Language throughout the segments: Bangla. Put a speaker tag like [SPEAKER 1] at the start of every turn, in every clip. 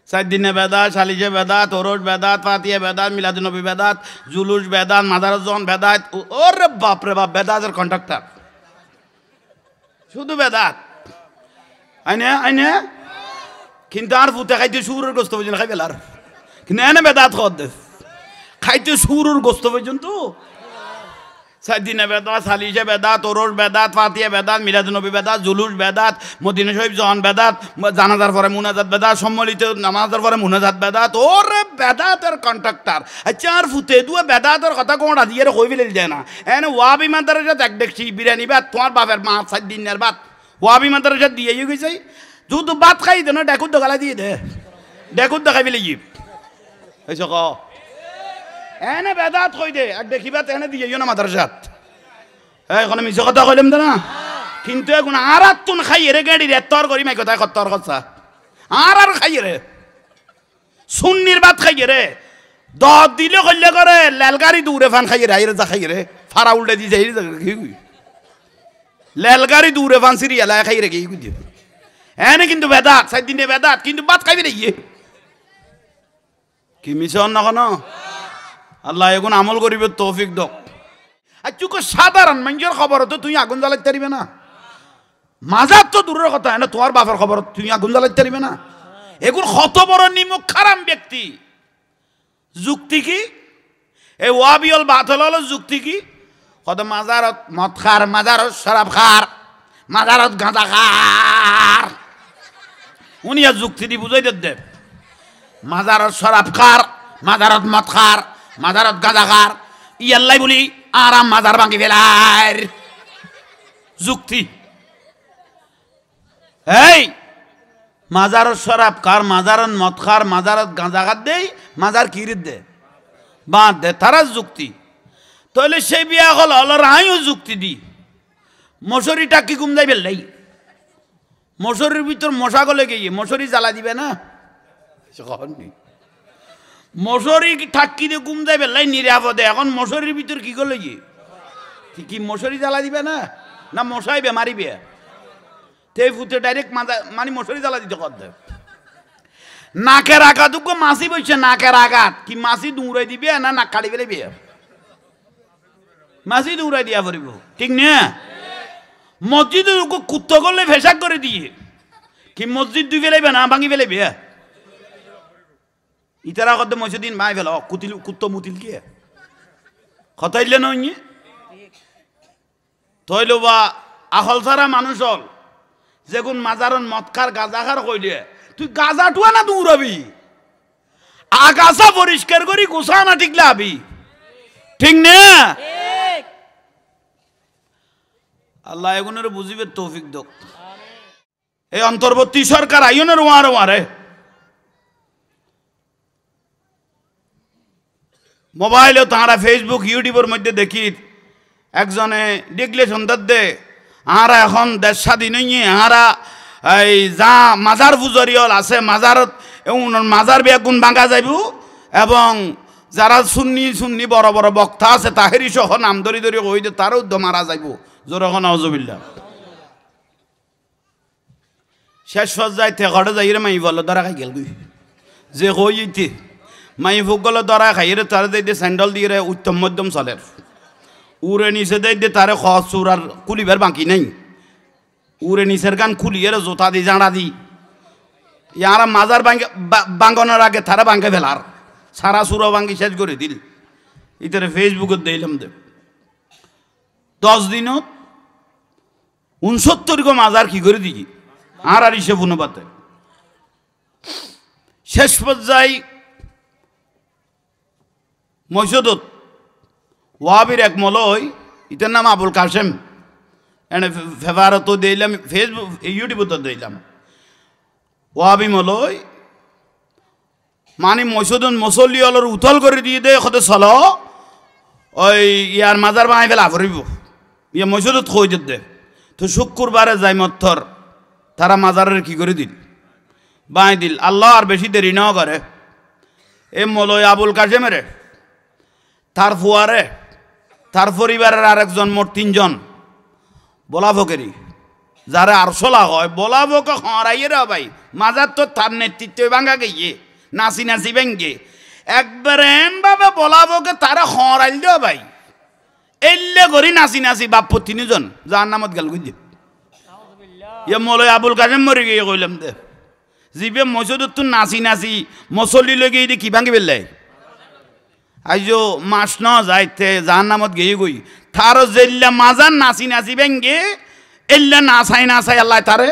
[SPEAKER 1] সাত দিনে বেদাত, সালিশে বেদাত, ওরস বেদাত, ফাতিহা বেদাত, মিলাদুন্নবী বেদাত, জুলুস বেদাত, মাদারজন বেদাত। ওরে বাপরে বাপ, বেদাতের কন্ট্রাক্টর, শুধু বেদাত। আইনে আইনে কিন্তু আর ফুটে খাইতে সুরের গোস্ত পর্যন্ত খাই বেলার, কিন্তু এনে বেদাত খাইতে সুরের গোস্ত পর্যন্ত। সাত দিনে বেদাত, সালিশে বেদাত, ওরস বেদাত, ফাতিহা বেদাত, মিলাদুন্নবী বেদাত, জুলুস বেদাত, মদিনা শরীফ জন বেদাত, জানাজার পরে মুনাজাত বেদাত, সম্মিলিত নামাজের পরে মুনাজাত বেদাত। ওরে বেদাতের কন্ট্রাক্টর। আচ্ছা আর ফুটে দুয়ে বেদাতের কথা কোনটা দিয়ে কই ফেলে যায় না। এনে ওয়াবি মাদ্রাসাত এক দেখছি বিরিয়ানি ভাত, তোমার বাপের মা 7 দিনের ভাত ওয়াবি মাদ্রাসাত দিয়ে গেছে। শুধু ভাত খাই দে না, ডেকুর দোকালা দিয়ে দে, ডেকুর দেখাই ফেলে গিয়ে হয়েছ ক এনে বেদাত কই দে আর দেখিবা এনে দিয়ে না মাদ্রাসাত। এখন মিছ কথা কইলাম না, কিন্তু এখন আর তুন খাইয়ে রে গাড়ি রে তর করি মাই কথা কত্তর কথা আর খাইয়ে রে সুন্নির ভাত খাইয়ে রে 10 দিলে কইলে করে লেলগাড়ি দূরে ফান খাইয়ে রে আইরে যা খাইয়ে রে ফারা উল্টে দি যাই লেলগাড়ি দূরে ফান সিরিয়াল খাইয়ে রে কি কই এনে কিন্তু বেদাত 7 দিনে বেদাত, কিন্তু ভাত খাইবে রে ইয়ে কি মিছ না কোন। আল্লাহ এখন আমল করিবে তৌফিক দক। আর চুকো সাধারণ মানুষের খবর তো তুই আগুন জ্বালাইতে পারবে না, মাজার তো দূরের কথা, না তোমার বাপের খবর তুই আগুন জ্বালাইতে পারবে না। এগুলো কত বড় নিমুখ খারাপ ব্যক্তি। যুক্তি কি এই ওয়াবিয়ল বাতল হলো যুক্তি কি? কত মাজারত মদ খার, মাজারত শরাব খার, মাজারত গাঁজা খার। উনি আর যুক্তি দি বুঝাই দে মাজারত শরাব খার, মাজারত মদ খার, মাজারত গাঁজা খার, ইয়াল্লাই বলি আরাম মাজার ভাঙি ফেলার যুক্তি। এই মাজারত শরাব খার, মাজারত মদ খার, মাজারত গাঁজা খার দেই, মাজার কিরিত দে বাঁধ দে, তারা যুক্তি। তাহলে সেই বিয়া হল হলার আইও যুক্তি দি মশারি টাকি ঘুম যাই ফেললাই, মশারির ভিতর মশা গলে গিয়ে মশারি জ্বালা দিবে না, মশারি ঠাক্কি দিয়ে ঘুম যাই ফেললাই নিরাপদে। এখন মশারির ভিতর কি করলে গিয়ে কি মশারি জ্বালা দিবে না, না মশাই বেমারিবে তে ফুটে ডাইরেক্ট মানে মশারি জ্বালা দিতে কর দে। নাকের আঘাত মাছি বলছে, নাকের আঘাত কি মাছি দৌড়াই দিবে না নাক কাটি ফেলে বিয়ে মাছি দৌড়াই দিয়া পড়িব, ঠিক না? মসজিদ কুত্ত করলে ফেসাক করে দিয়ে কি মসজিদ দুই ফেলাইবে না ভাঙি ফেলাইবে। ইতারা কত মসজিদিন ভাই ফেল কুতিল কুত্ত মুতিল কে খতাইলে নই তৈল বা আহল ছাড়া মানুষ হল যেগুন মাজারন মদখার গাঁজাখার কইলে তুই গাঁজা টুয়া না দৌড়াবি, আগাছা পরিষ্কার করি গোসা না ঠিকলে আবি, ঠিক না? আল্লাহ এগুনের বুঝিবে তৌফিক দক। এই অন্তর্বর্তী সরকার আইনের ওয়ারে ওয়ারে মোবাইলে তাঁরা ফেসবুক ইউটিউবের মধ্যে দেখি একজনে দেখলে সন্ধ্যার দে আরা এখন দেশ স্বাধীন হইয়ে আরা এই যা মাজার পুজরিয়ল আছে মাজারত মাজার বেগুন ভাঙা যাইব এবং যারা সুন্নি সুন্নি বড় বড় বক্তা আছে তাহেরি সহ নাম ধরি ধরি হইতে তারও মারা যাইব জোরখন আউযুবিল্লাহ। শেষ পর্যায়ে ঘরে যাইরে মাই বলো ধরা খাই গেল যে হইতে মাই ভোগগুলো ধরা খাইরে তারা দিয়ে স্যান্ডেল দিয়ে উত্তম মধ্যম চলের উড়ে নিচে দিয়ে তারে খসুর আর কুলিবার বাকি নাই, উড়ে নিচের গান খুলিয়ে জোতা দি জাঁড়া দি ইয়ারা মাজার বাঙ্গানোর আগে তারা ভাঙ্গে ফেলার সারা সুরা ভাঙ্গি শেষ করে দিল। ইতারে ফেসবুকে দিলাম দে 10 দিনত 69 মাজার কি করে দিই আর আর হিসেব অনুপাতে। শেষ পর্যায়ে মসজিদত ওয়াবির এক মলয় ইতার নাম আবুল কাসেম এনে ফেভারত দিলাম ফেসবুক ইউটিউবত দিলাম ওয়াবি মলয় মানে মসজিদন মুসল্লি অলর উথল করে দিয়ে দে কত চলো ওই ইয়ার মাজার বানাই ফেলা ভরিব ইয়ে মসজিদত কই দে। তো শুক্রবারে যাই মথর তারা মাজারের কি করে দিল বাই দিল। আল্লাহ আর বেশি দেরি নাও করে এ মলয় আবুল কাসেমেরে তার ফুয়ারে তার পরিবারের আরেকজন মোট 3 জন বলা ফকেরি যারা আরশলা হয় বলাবকে হরাইয়ে রে ভাই মাজার তো তার নেতৃত্বে ভাঙা গিয়ে নাচি নাচি ভেঙ্গে একবার এমভাবে বলাবকে তারা হরাইল দেও ভাই এল্লে করি নাচি নাচি বাপ্পু তিনজন যার নামত গেল গুই ইয়ে মলয় আবুল কাসেম মরে গিয়ে কইলাম দে জিবে মসজিদত তো নাচি নাচি মসল্লি লগে এদিকে কি ভাঙি পেলাই আইজো মাস ন যাইতে যার নামত গিয়ে গই তারও জেল্লা মাজার নাচি নাচি ভেঙ্গে এল্লা নাচাই নাচাই আল্লাহ তারে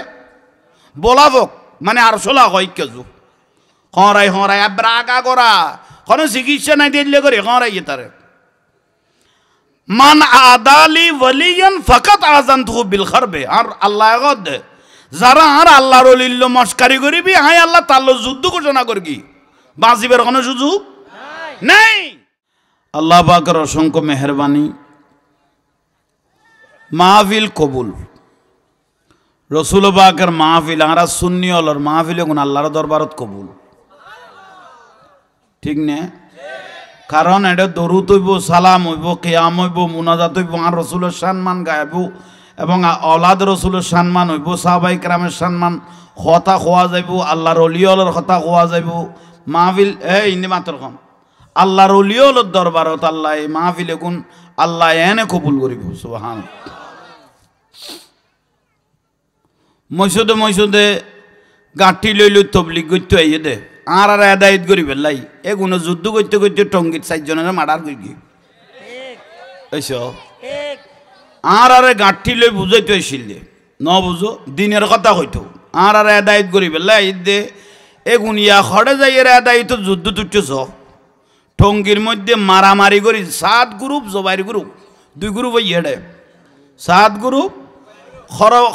[SPEAKER 1] বলাবক মানে আর সোলা হয় কেজু হরাই হরাই আবার আগা করা কোনো চিকিৎসা নাই দিলে করে হরাই তারে মান আদালি ওয়ালিয়ান ফাকাত আযানতুহু বিল খারবে আর আল্লাহ গদ যারা আর আল্লাহর ওলিল্ল মস্কারি করিবি হাই আল্লাহ তাল্লো যুদ্ধ ঘোষণা করবি বাঁচিবার কোনো সুযোগ নাই আল্লাহ পাকের অসংখ্য মেহেরবানি মাহফিল কবুল রসুল পাকের মাহফিল আমরা সুন্নি হলর মাহফিল এখন আল্লাহর দরবারত কবুল ঠিক নে কারণ এটা দরুদ হইব সালাম হইব কিয়াম হইব মুনাজাত হইব আর রসুলের সম্মান গাইব এবং অলাদ রসুলের সম্মান হইব সাহাবায়ে কেরামের সম্মান কথা খোয়া যাইব আল্লাহর ওলিয়লের কথা খোয়া যাইব মাহফিল ইন্দি মাত্র কম আল্লাহর ওলিয়লের দরবারত আল্লাহ এই মাহফিল এখন আল্লাহ এনে কবুল করিব সুবহানাল্লাহ মসজিদে মসজিদে গাঁঠি লইল তবলিগ করতে আইয়ে দে আর আদায়ত করি পেলাই এগুলো যুদ্ধ করতে করতে টঙ্গিত 4 জনের মার্ডার করি আর গাঁঠি লই বুঝাইতে আসিল দে ন বুঝো দিনের কথা হইতো আর আদায়ত করি পেলাই দে এগুন ইয়া খড়ে যাই আদায়ত যুদ্ধ তুটছ টঙ্গির মধ্যে মারামারি করি 7 গ্রুপ জবাইর গ্রুপ 2 গ্রুপ হইয়ে দে 7 গ্রুপ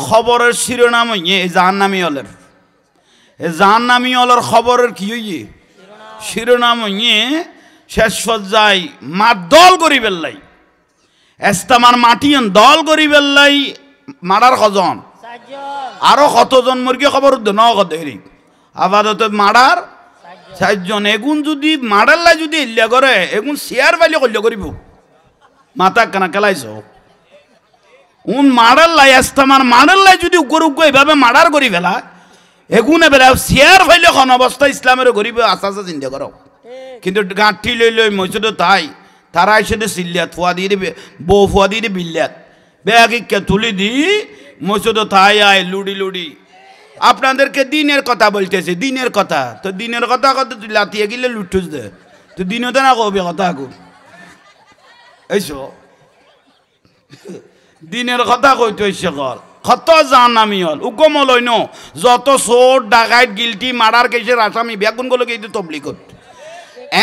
[SPEAKER 1] খবরের শিরোনাম হইয়ে জাহান্নামী হলের জাহান্নামী হলের খবরের কি হইয়ে শিরোনাম হইয়ে শেষ পর্যায় মার দল করি বেল্লাই এস্তামার মাটিয়ন দল করি বেল্লাই মারার কজন আরো কতজন মুরগি খবর ন কদেরি আপাতত মারার 4 জন এগুন যদি মারাল্লাই যদি ইল্লা করে এগুন শেয়ার বাইলে কল্য করিব মাথা কানা কেলাইছ উন মারাল্লাই এস্তামার মারাল্লাই যদি উগ্র উগ্র এভাবে মারার করি ফেলা এগুনে বেলা শেয়ার ফাইলে কোন অবস্থা ইসলামের গরিব আস্তে আস্তে চিন্তা করো কিন্তু গাঁঠি লই লই মসজিদ তাই তারা এসে সিল্লিয়াত ফুয়া দিয়ে দিবে বউ ফুয়া দিয়ে দিবে বিল্লিয়াত ব্যাগিকে তুলি দি মসজিদ তাই আয় লুডি লুডি আপনাদেরকে দিনের কথা বলতেছে দিনের কথা তো দিনের কথা কত তুই লাতিয়ে গেলে লুটুস দে তো দিনতে না কবি কথা আগু এইসো দিনের কথা কইতে হইছে কর কত জাহান্নামী হল উকম লই ন যত চোর ডাকাইত গিলটি মারার কেসের আসামি বেগুন গুলো কিন্তু তবলিগ করতে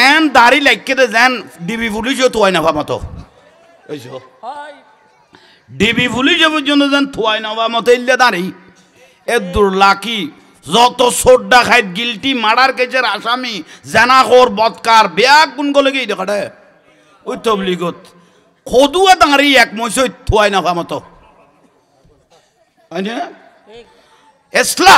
[SPEAKER 1] এন দাড়ি লাইকে দে যেন ডিবি পুলিশও থুয়াই না ভামতো ডিবি পুলিশ পর্যন্ত যেন থুয়াই না ভামতো ইল্লে দাঁড়ি এ দুর্লাকি যত চোর ডাকাইত গিলটি মারার কেসের আসামি জেনাখোর বদকার বেগুন গুলো কি দেখাটে ওই তবলিগত খদুয়া দাঁড়ি এক মসজিদ থুয়াই না ভামতো এসলা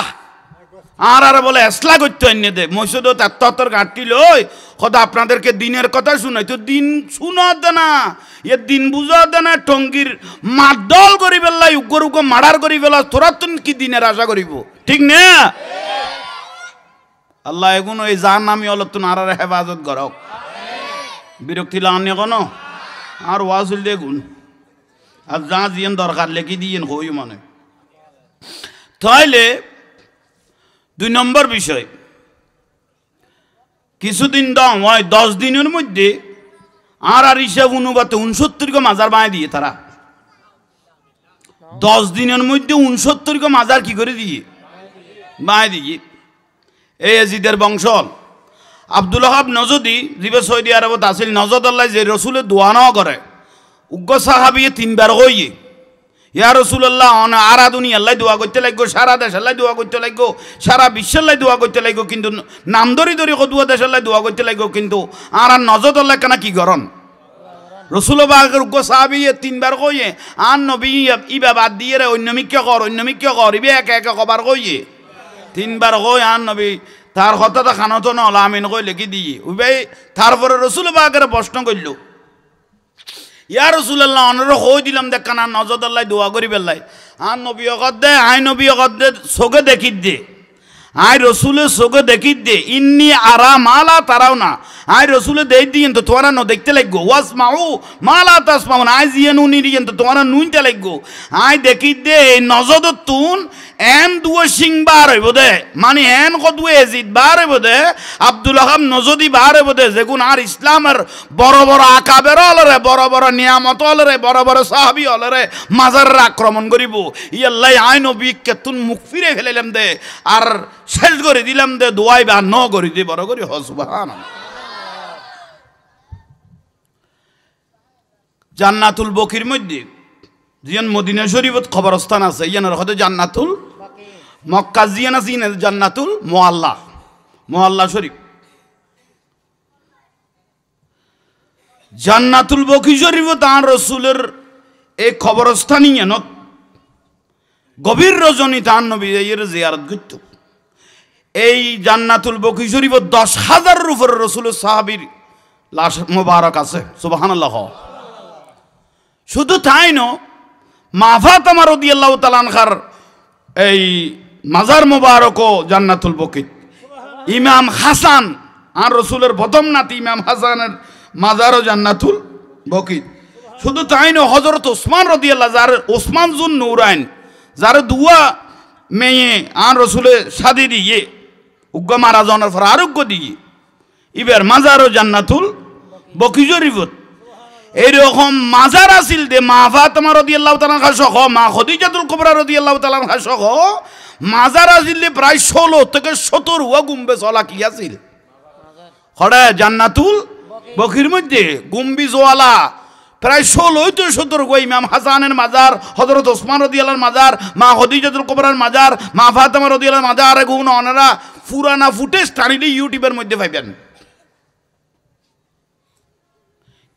[SPEAKER 1] আর বলে এসলা করতে এনে দে মসজিদ এত গাঁটি লই কথা আপনাদেরকে দিনের কথা শুনাই তো দিন শুনা দে না এ দিন বুঝা দে না টঙ্গির মারদল করি পেলাই উগ্র উগ্র মার্ডার করি পেলা তোরা তো কি দিনের আশা করিব ঠিক না আল্লাহ এগুলো এই জাহান্নামী হল তো আর হেফাজত করক বিরক্তি লাগানি কোনো আর ওয়াজুল দেখুন আর যা জিয়েন দরকার লেখি দিয়েন হই মানে তাইলে 2 নম্বর বিষয় কিছুদিন দাম হয় 10 দিনের মধ্যে আর হিসাব অনুপাতে 69 গো মাজার বানাই দিয়ে তারা 10 দিনের মধ্যে 69 গো মাজার কি করে দিয়ে বানাই দিয়ে এই এজিদের বংশল আব্দুল ওহাব নজদি যিবে সৌদি আরবত আছিল নজদ আল্লাহ যে রসুলের দোয়া ন করে উগ্র সাহাবিয়ে 3 বার হইয়ে ইয়া রাসূলুল্লাহ আরা দুনিয়া আল্লাহ দোয়া করতে লাগো সারা দেশ আল্লাহ দোয়া করতে লাগো সারা বিশ্ব আল্লাহ দোয়া করতে লাগো কিন্তু নাম ধরি ধরি কদুয়া দেশ আল্লাহ দোয়া করতে লাগো কিন্তু আর নজদ আল্লাহ কেন কি করন রসুল বাগের উগ্র সাহাবিয়ে 3 বার কইয়ে আর নবী ইবা বাদ দিয়ে রে অন্যমিক্য কর ইবে একে একে কবার কইয়ে 3 বার কই আর নবী তার কথাটা খানত না আমিন কই লিখি দিয়ে উবে তারপরে রসুল বাগের প্রশ্ন করল ইয়া রাসূলুল্লাহ অনর হই দিলাম দেখানা নজদ আল্লাহ দোয়া করি বেলাই আর নবী অগদ দে আই নবী অগদ দে চোখে দেখি দে আই রসুলে চোখে দেখি দে ইন্নি আরা মালা তারাও না আই রসুলে দেই দিয়েন তো তোমরা ন দেখতে লাগবো ওয়াস মাউ মালা তাস মাউ আই জিয়ে নুনি দিয়েন তো তোমরা নুনতে লাগবো আই দেখি দে নজদ তুন এন দুয়ে সিং বার হইব দে মানে এন কদুয়ে এজিদ বার হইব দে আব্দুল আহাম নজদি বার হইব দে যেগুন আর ইসলামের বড় বড় আকাবের হলরে বড় বড় নিয়ামত হলরে বড় বড় সাহাবি হলরে মাজারের আক্রমণ করিব ইয়াল্লাই আই নবী কেতুন মুখ ফিরে ফেলাইলাম দে আর শেষ করে দিলাম দে দোয়াই বা ন করি দে বড় করি হ সুবহানাল্লাহ। জান্নাতুল বকির মধ্যে জিয়ান মদিনা শরীফত খবরস্থান আছে ইয়ানের হতে জান্নাতুল মক্কা জিয়ান আছে জান্নাতুল মোয়াল্লা শরীফ জান্নাতুল বকি শরীফ তাঁর রসুলের এই খবরস্থান ইয়ান গভীর রজনী তাঁর নবী এর জিয়ারত করত এই জান্নাতুল বকি শরীফ 10,000 উপরে রসুলের সাহাবীর লাশ মোবারক আছে সুবহানাল্লাহ। শুধু তাই ন মা ফাতেমা রাদিয়াল্লাহু তাআলা আনহার এই মাজার মোবারকও জান্নাতুল বকিত ইমাম হাসান আর রসুলের প্রথম নাতি ইমাম হাসানের মাজারও জান্নাতুল বকিত। শুধু তাই ন হযরত ওসমান রাদিয়াল্লাহু যার ওসমান জুন নূরাইন যার দুয়া মেয়ে আর রসুলে শাদি দিয়ে উগ্র মারা যাওয়ার পর আরোগ্য দিয়ে ইবার মাজারও জান্নাতুল বকি শরীফত এইরকম মাজার আছিল দে মা ফাতেমা রাদিয়াল্লাহু তাআলা সহ মা খাদিজাতুল কুবরা রাদিয়াল্লাহু তাআলা সহ মাজার আছিল প্রায় 16 থেকে 17 ওয়া গুম্বে চলা কি আছিল খড়া জান্নাতুল বকির মধ্যে গুম্বিজ ওয়ালা প্রায় 16 থেকে 17 গো ইমাম হাসানের মাজার হযরত ওসমান রাদিয়াল্লাহু মাজার মা খাদিজাতুল কুবরার মাজার মা ফাতেমা রাদিয়াল্লাহু মাজার গুণ ওনারা পুরানা ফুটেজ টানিলে ইউটিউবের মধ্যে পাইবেন।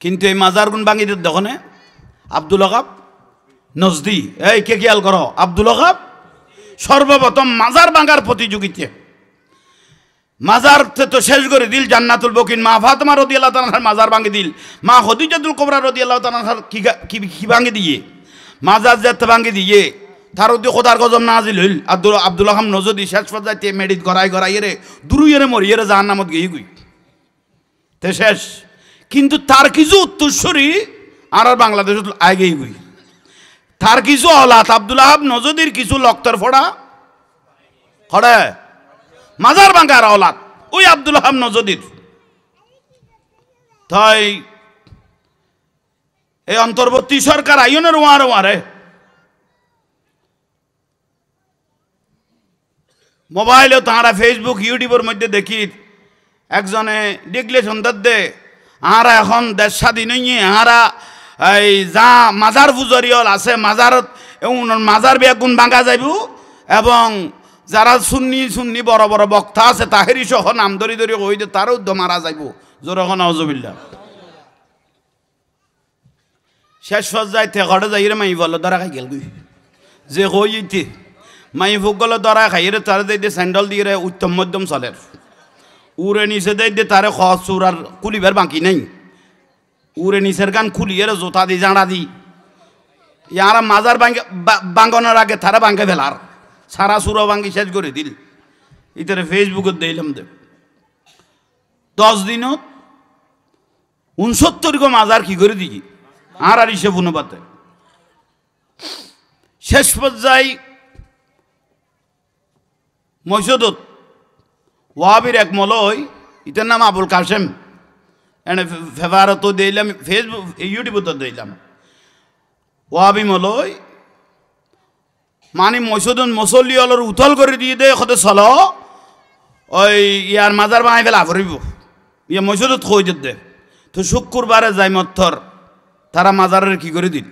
[SPEAKER 1] কিন্তু এই মাজার গুণ ভাঙি দিত দেখনে আব্দুল ওহাব নজদি এই কে খেয়াল করো আব্দুল ওহাব সর্বপ্রথম মাজার ভাঙার প্রতিযোগিতা মাজার তো শেষ করে দিল জান্নাতুল বকিন মা ফাতেমা রাদিয়াল্লাহু তাআলার মাজার ভাঙি দিল মা খাদিজাতুল কুবরা রাদিয়াল্লাহু তাআলার কি ভাঙি দিয়ে মাজার যেতে ভাঙি দিয়ে তার উদ্দি খোদার গজব নাজিল হইল আব্দুল ওহাব নজদি শেষ পর্যায়ে মেডিট গড়াই রে দুরুইরে মরিয়ে জাহান্নামত গিয়ে গুই তে শেষ। কিন্তু তার কিছু উত্তরসূরি আর বাংলাদেশ আগেই গুই তার কিছু অলাত আব্দুল ওহাব নজদির কিছু লক্তর ফোড়া খড়ে মাজার ভাঙ্গার অলাত ওই আব্দুল ওহাব নজদির তাই এই অন্তর্বর্তী সরকার আইনের ওয়ারে মোবাইলে তাঁরা ফেসবুক ইউটিউবের মধ্যে দেখি একজনে দেখলে সন্ধ্যার দে আরা এখন দেশ স্বাধীন হইয়ে আরা এই যা মাজার পুজরিয়ল আছে মাজারত মাজার বেগুন ভাঙা যাইব এবং যারা সুন্নি বড় বড় বক্তা আছে তাহেরি সহ নাম ধরি হই দে তারও মারা যাইব জোরখন নওজুবিল্লাহ। শেষ পর্যায়ে ঘরে যাইরে মাই বলো ধরা খাই গেল যে হইতে মাই ফুকগুলো ধরা খাইরে তারা দিয়ে স্যান্ডেল দিয়ে উত্তম মধ্যম চলের উড়ে নিচে দিয়ে তারে খসুর আর কুলিবার বাকি নাই উড়ে নিচের গান খুলিয়ে জোতা দি জাঁড়া দি ইয়ারা মাজার বাঙ্গানোর আগে তারা ভাঙ্গে ফেলার সারা সুরা ভাঙ্গি শেষ করে দিল ইতারে ফেসবুকে দিলাম দে 10 দিনত 69 গো মাজার কি করে দিই আর ইসে পুনপাতে শেষ পর্যায়ে মসজিদত ওয়াহাবির এক মলয় ইতার নাম আবুল কাসেম এনে ফেভারত দিলাম ফেসবুক ইউটিউবত দিলাম ওয়াহাবি মলয় মানে মসজিদত মুসল্লি অলর উথল করে দিয়ে দে কত চলো ওই ইয়ার মাজার বানাই ফেলা ভরিব ইয়া মসজিদত কই দে তো শুক্রবারে যাই মত্থর তারা মাজারের কি করে দিল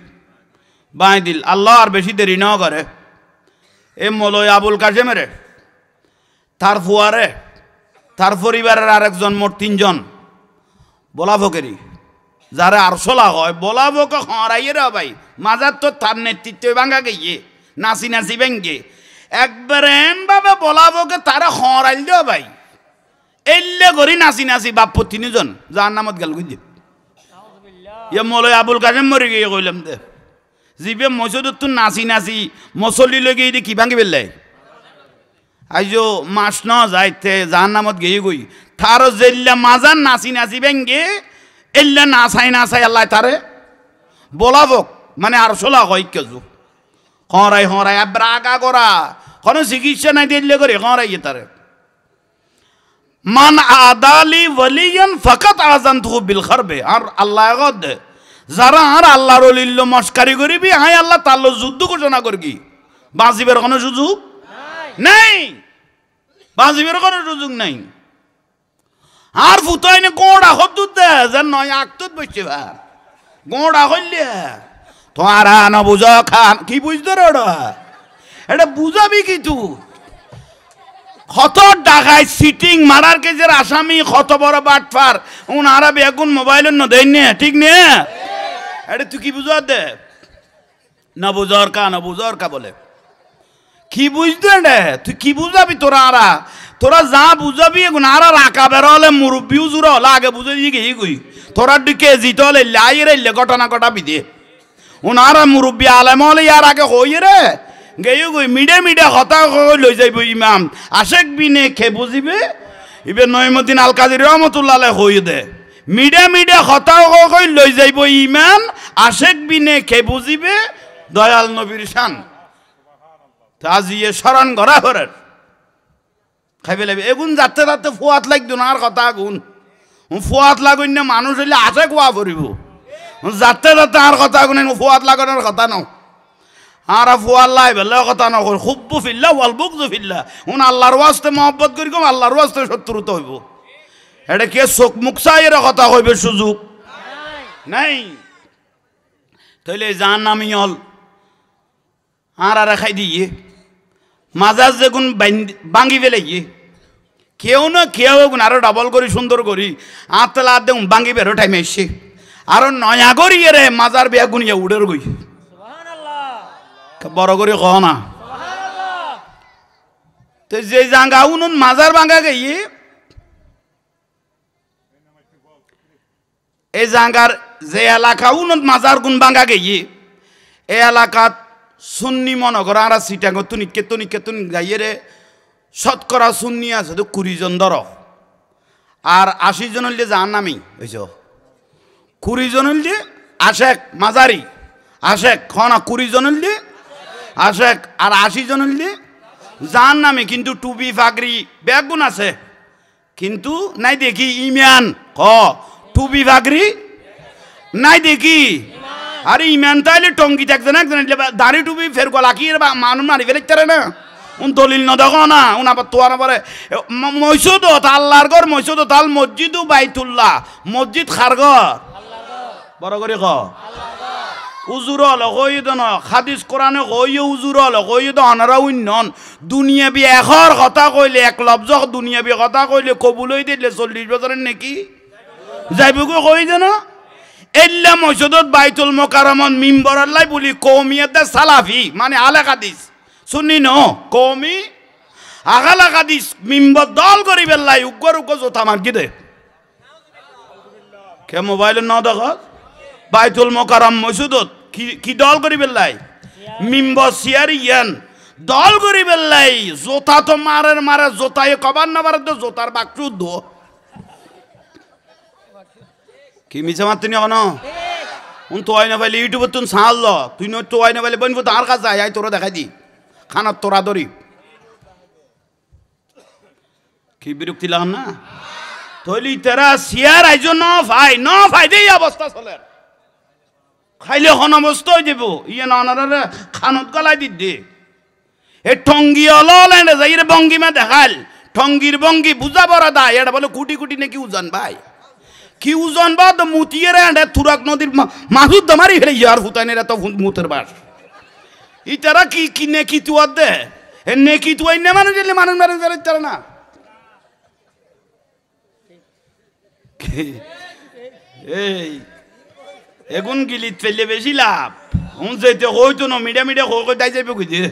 [SPEAKER 1] বাঁই দিল আল্লাহ আর বেশি দেরি না করে এ মলয় আবুল কাসেমেরে তার ফুয়ারে তার পরিবারের আরেকজন মোট 3 জন বলা ফকেরি যারা আরশোলা হয় বলা ফকে হরাইয়ে রে ভাই মাজার তো তার নেতৃত্বে ভাঙা গিয়ে নাচি নাচি ভেঙ্গে একবার এমভাবে বলা ফকে তারা হরাইল দেও ভাই এল্লে করি নাচি নাচি বাপ 3 জন যার নামত গেল গুই ইয়ে মলয় আবুল কাসেম মরে গিয়ে কইলাম দে জিবে মসজিদত তুন নাচি নাচি মসলি লগে এদি কি ভাঙি পেলে আইজো মাস ন যাইতে জাহান নামত গিয়ে গই তার জেল্লা মাজান নাচি নাচি ভেঙ্গে এল্লা নাচাই আল্লাহ তারে বলাবক মানে আর সোলা হয় কেজু হরাই আব্রা আগা করা কোনো চিকিৎসা নাই দিলে করে হরাই তারে মান আদালি ওয়ালিয়ান ফাকাত আযানতুহু বিল খারবে আর আল্লাহ গদ যারা আর আল্লাহর ওলিল্ল মস্কারি করিবি হাই আল্লাহ তার যুদ্ধ ঘোষণা করবি বাঁচিবের কোনো সুযোগ নাই বাঁচিবের কোনো সুযোগ নাই আর ফুতাইনে গোড়া হদ্দুত দে যে নয় আকতুত বসছে ভার গোড়া হইলে তোরা না বুঝা খান কি বুঝতে রে এটা বুঝাবি কি তুই কত ডাকায় সিটিং মারার কেজের আসামি কত বড় বাটফার উনারা বেগুন মোবাইলের ন দেন নে ঠিক নে এটা তুই কি বুঝার দে না বুঝার কা বলে কি বুঝতে রে তুই কি বুঝাবি তোরা যা বুঝাবি এখন আর রাখা বেরো হলে মুরব্বীও জুড়ো হলে আগে বুঝে দিয়ে গিয়ে গই তোরা দিকে জিতে হলে লাইয়ে রে ঘটনা ঘটাবি দে উনারা মুরব্বী আলেম হলে ইয়ার আগে হই রে গেয়ে গই মিডে হতা লই যাইব ইমাম আশেক বিনে খে বুঝিবে ইবে নইমুদ্দিন আল কাদির রহমতুল্লাহ হই দে মিডে হতা লই যাইব ইমাম আশেক বিনে খে বুঝিবে দয়াল নবীর শান তাজিয়ে স্মরণ করা হরে খাইবে লাগবে এগুন যাতে ফুয়াত লাগতো না আর কথা গুণ ফুয়াত লাগুন না মানুষ হইলে আসে কোয়া পড়িব যাতে আর কথা গুণ ফুয়াত লাগানোর কথা ন আর ফুয়াল্লাহ বেলে কথা ন খুব্বু ফিল্লা ওয়াল বুগযু ফিল্লা উন আল্লাহর ওয়াস্তে মহব্বত করি কম আল্লাহর ওয়াস্তে শত্রুতা হইব এটা কে চোখ মুখ চাইয়ের কথা হইবে সুযোগ নাই তাইলে জান নামি হল আর খাই দিয়ে মাজাজ যেগুন ভাঙি ফেলাইয়ে কেউ না কেউ এগুন আরো ডাবল করি সুন্দর করি আতলা দেখুন ভাঙি বেরো টাইমে এসে আরো নয়া করি রে মাজার বিয়া গুনিয়া উড়ের গই বড় করে কহ না তো যে জাঙ্গা উনুন মাজার ভাঙা গিয়ে এই জাঙ্গার যে এলাকা উনুন মাজার গুণ ভাঙা গিয়ে এই এলাকাত সুন্নি মনে করো আর সিটাঙ্গ তুনিকে গাইয়ে রে শতকরা সুন্নি আছে তো 20 জন ধর আর 80 জন হলে যার নামি হয়েছ 20 জন হলে আশেক মাজারি আশেক খনা 20 জন হলে আশেক আর 80 জন হলে যার নামে কিন্তু টুপি ফাগরি বেগুন আছে কিন্তু নাই দেখি ইমান ক টুপি ফাগরি নাই দেখি আরে ইমান তাইলে টঙ্গি থাকছে না দাড়ি টুপি ফের গলা কি মানুষ মারি ফেলে না উন দলিল ন দেখো না উন আবার তোয়ার পরে মসজিদ আল্লাহর ঘর মসজিদ তাল মসজিদ বাইতুল্লাহ মসজিদ খারঘর বড় করে ক উজুর হল কইদ ন হাদিস কোরআনে কইয়ে উজুর হল কইদ অনারা উন্নয়ন দুনিয়াবি এখর কথা কইলে এক লব্জ দুনিয়াবি কথা কইলে কবুল হই দিলে 40 বছরের নাকি যাইব কই যেন এল্লা মসজিদত বাইতুল মোকাররমত মিম্বর আল্লাহ বলি কওমিয়াতে সালাফি মানে আলে হাদিস শুনি ন কওমি আগালা হাদিস মিম্বর দল করি বেল্লাই উগ্র জোতা মার্কি দে কে মোবাইল ন দেখ বাইতুল মোকাররম মসজিদত কি দল করি বেল্লাই মিম্বর সিয়ারিয়ান দল করি বেল্লাই জোতা তো মারে জোতায় কবার না মারে তো জোতার বাক্সু দো কি মিছে মারতে নি এখন উন তো আইনা পাইলে ইউটিউবে তুই সাল ল তুই ন তো আইনা পাইলে বনবো তার কাছে যাই তোরা দেখাই দি খানার তোরা ধরি কি বিরক্তি লাগান না তৈলি তেরা সিয়ার আইজো ন ভাই দেই অবস্থা চলে খাইলে হন অবস্থা হয়ে যাব ইয়ে না খানত গলাই দি এ টঙ্গি অললে যাই রে বঙ্গিমা দেখাল টঙ্গির বঙ্গি বুঝা বড় দা এটা বলে কুটি নাকি উজান ভাই কি উজন বা তো মুতিয়ে রে তুরাক নদীর মাহুদ দমারি ফেলে ইয়ার হুতাইনের এত মুতের বাস ইতারা কি নেকি তুয়ার দে এ নেকি তুয়াই না মানুষ গেলে মানুষ মারে যারা না এই এগুন গিলিত ফেললে বেশি লাভ উন যেতে হইতো না মিডিয়া হই দাই যাবে কই দে